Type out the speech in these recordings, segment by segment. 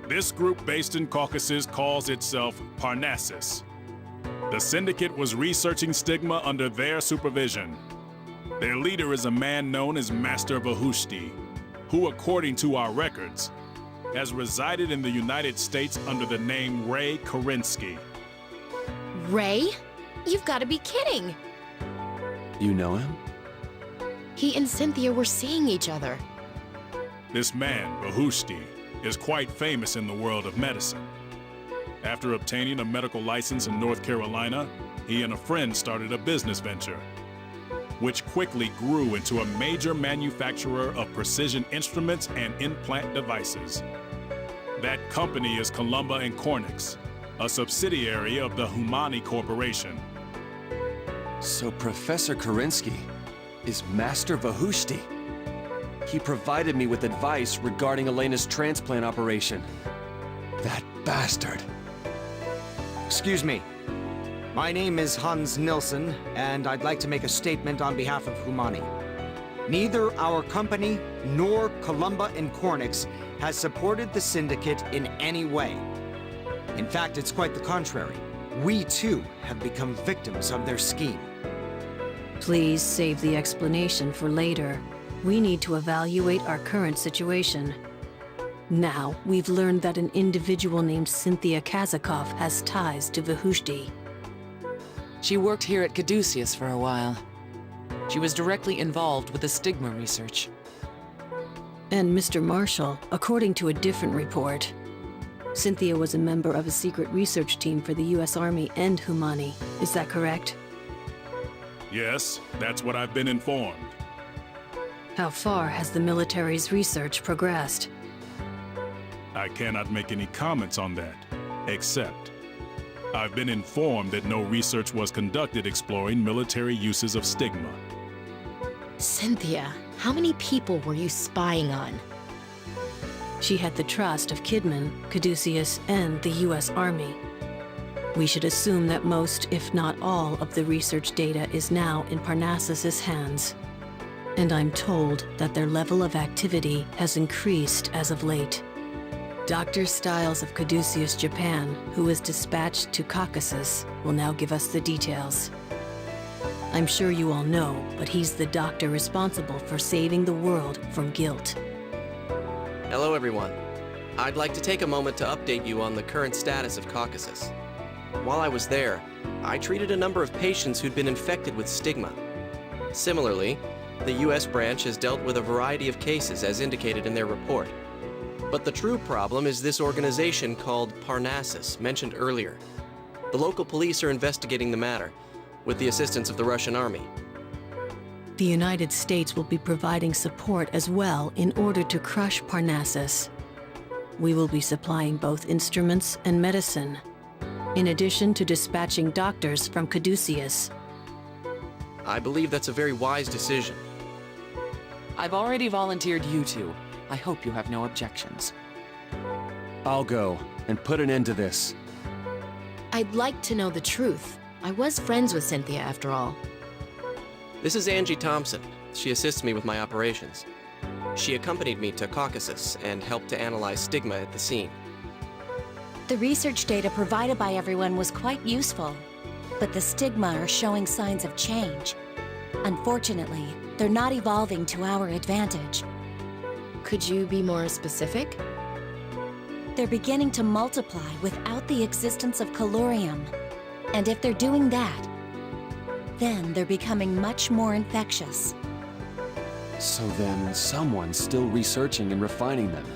This group based in Caucasus calls itself Parnassus. The syndicate was researching stigma under their supervision. Their leader is a man known as Master Vahushti, who, according to our records, has resided in the United States under the name Ray Kerensky. Ray? You've got to be kidding! You know him? He and Cynthia were seeing each other. This man, Vahushti, is quite famous in the world of medicine. After obtaining a medical license in North Carolina, he and a friend started a business venture, which quickly grew into a major manufacturer of precision instruments and implant devices. That company is Columba & Cornix, a subsidiary of the Humani Corporation. So Professor Kerensky is Master Vahushti. He provided me with advice regarding Elena's transplant operation. That bastard. Excuse me. My name is Hans Nilsson, and I'd like to make a statement on behalf of Humani. Neither our company nor Columba & Cornix has supported the Syndicate in any way. In fact, it's quite the contrary. We, too, have become victims of their scheme. Please save the explanation for later. We need to evaluate our current situation. Now, we've learned that an individual named Cynthia Kazakov has ties to Vahushti. She worked here at Caduceus for a while. She was directly involved with the stigma research. And Mr. Marshall, according to a different report, Cynthia was a member of a secret research team for the U.S. Army and Humani. Is that correct? Yes, that's what I've been informed. How far has the military's research progressed? I cannot make any comments on that, except I've been informed that no research was conducted exploring military uses of stigma. Cynthia, how many people were you spying on? She had the trust of Kidman, Caduceus, and the U.S. Army. We should assume that most, if not all, of the research data is now in Parnassus's hands. And I'm told that their level of activity has increased as of late. Dr. Stiles of Caduceus, Japan, who was dispatched to Caucasus, will now give us the details. I'm sure you all know, but he's the doctor responsible for saving the world from guilt. Hello, everyone. I'd like to take a moment to update you on the current status of Caucasus. While I was there, I treated a number of patients who'd been infected with stigma. Similarly, the U.S. branch has dealt with a variety of cases as indicated in their report. But the true problem is this organization called Parnassus, mentioned earlier. The local police are investigating the matter, with the assistance of the Russian army. The United States will be providing support as well in order to crush Parnassus. We will be supplying both instruments and medicine, in addition to dispatching doctors from Caduceus. I believe that's a very wise decision. I've already volunteered you two. I hope you have no objections. I'll go and put an end to this. I'd like to know the truth. I was friends with Cynthia, after all. This is Angie Thompson. She assists me with my operations. She accompanied me to Caucasus and helped to analyze stigma at the scene. The research data provided by everyone was quite useful, but the stigma are showing signs of change. Unfortunately, they're not evolving to our advantage. Could you be more specific? They're beginning to multiply without the existence of colurium. And if they're doing that, then they're becoming much more infectious. So then, someone's still researching and refining them.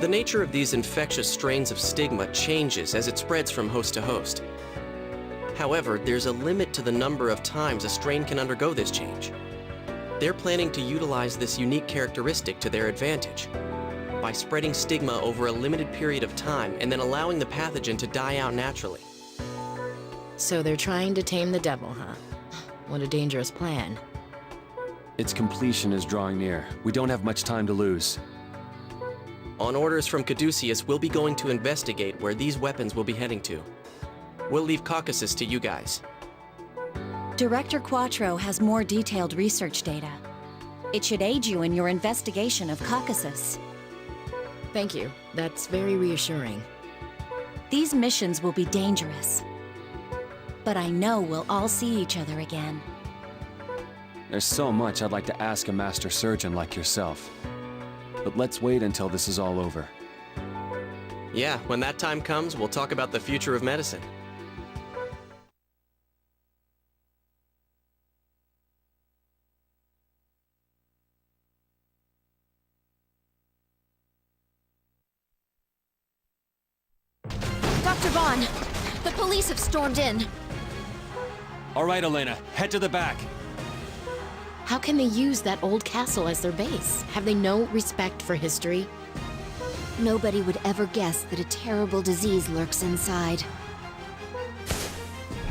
The nature of these infectious strains of stigma changes as it spreads from host to host. However, there's a limit to the number of times a strain can undergo this change. They're planning to utilize this unique characteristic to their advantage by spreading stigma over a limited period of time and then allowing the pathogen to die out naturally. So they're trying to tame the devil, huh? What a dangerous plan. Its completion is drawing near. We don't have much time to lose. On orders from Caduceus, we'll be going to investigate where these weapons will be heading to. We'll leave Caucasus to you guys. Director Quattro has more detailed research data. It should aid you in your investigation of Caucasus. Thank you. That's very reassuring. These missions will be dangerous. But I know we'll all see each other again. There's so much I'd like to ask a master surgeon like yourself. But let's wait until this is all over. Yeah, when that time comes, we'll talk about the future of medicine. Dr. Vaughn, the police have stormed in. All right, Elena, head to the back. How can they use that old castle as their base? Have they no respect for history? Nobody would ever guess that a terrible disease lurks inside.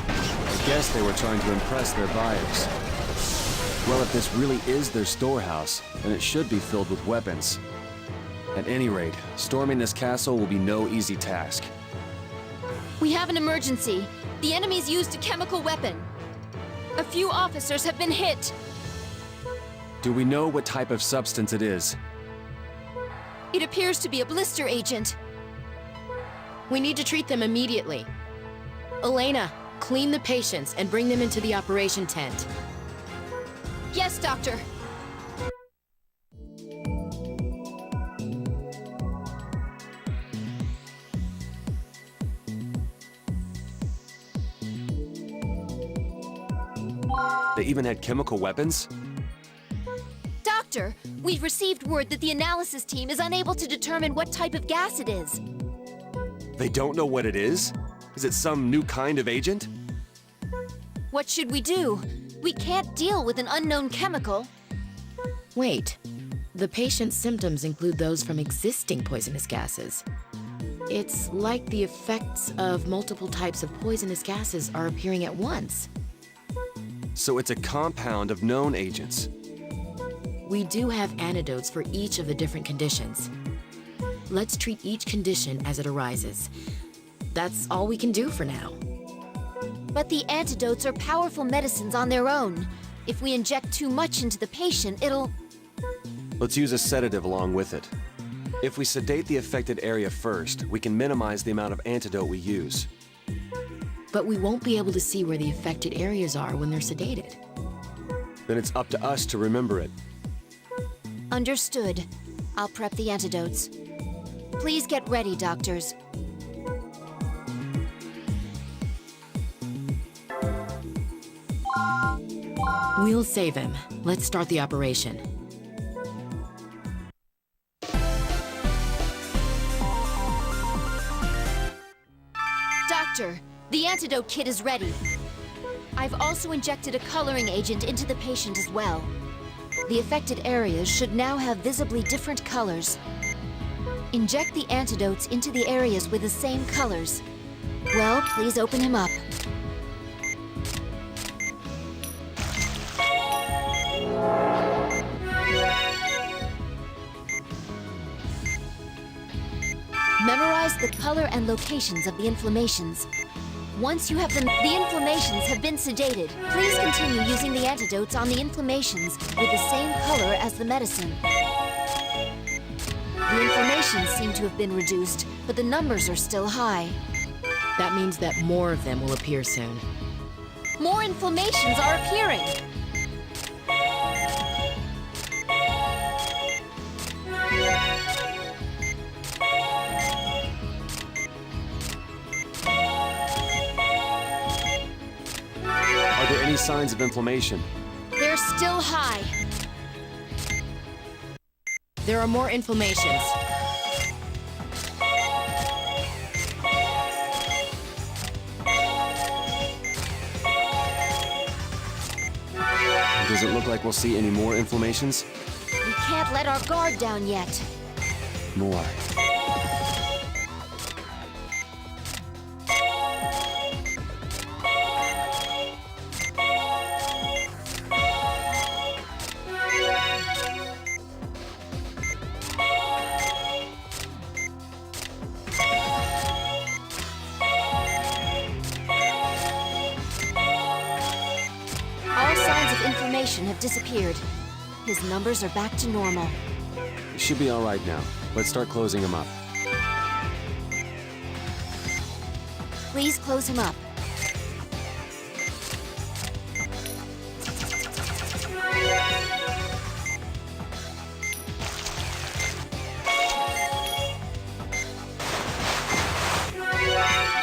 I guess they were trying to impress their buyers. Well, if this really is their storehouse, then it should be filled with weapons. At any rate, storming this castle will be no easy task. We have an emergency. The enemy's used a chemical weapon. A few officers have been hit. Do we know what type of substance it is? It appears to be a blister agent. We need to treat them immediately. Elena, clean the patients and bring them into the operation tent. Yes, Doctor. They even had chemical weapons? Doctor, we've received word that the analysis team is unable to determine what type of gas it is. They don't know what it is? Is it some new kind of agent? What should we do? We can't deal with an unknown chemical. Wait, the patient's symptoms include those from existing poisonous gases. It's like the effects of multiple types of poisonous gases are appearing at once. So it's a compound of known agents. We do have antidotes for each of the different conditions. Let's treat each condition as it arises. That's all we can do for now. But the antidotes are powerful medicines on their own. If we inject too much into the patient, it'll... Let's use a sedative along with it. If we sedate the affected area first, we can minimize the amount of antidote we use. But we won't be able to see where the affected areas are when they're sedated. Then it's up to us to remember it. Understood. I'll prep the antidotes. Please get ready, doctors. We'll save him. Let's start the operation. Doctor, the antidote kit is ready. I've also injected a coloring agent into the patient as well. The affected areas should now have visibly different colors. Inject the antidotes into the areas with the same colors. Well, please open him up. Memorize the color and locations of the inflammations. Once you have them, the inflammations have been sedated. Please continue using the antidotes on the inflammations with the same color as the medicine. The inflammations seem to have been reduced, but the numbers are still high. That means that more of them will appear soon. More inflammations are appearing! Are there any signs of inflammation? They're still high. There are more inflammations. Does it look like we'll see any more inflammations? We can't let our guard down yet. More. All signs of inflammation have disappeared. His numbers are back to normal. It should be all right now. Let's start closing him up. Please close him up.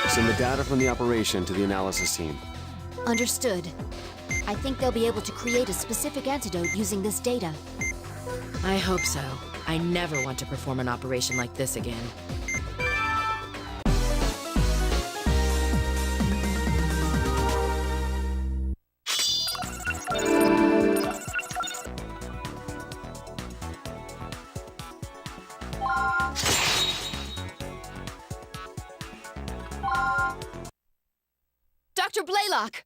Send the data from the operation to the analysis team. Understood. I think they'll be able to create a specific antidote using this data. I hope so. I never want to perform an operation like this again. Dr. Blaylock!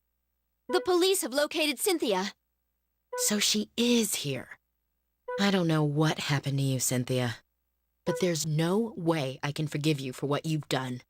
The police have located Cynthia. So she is here. I don't know what happened to you, Cynthia, but there's no way I can forgive you for what you've done.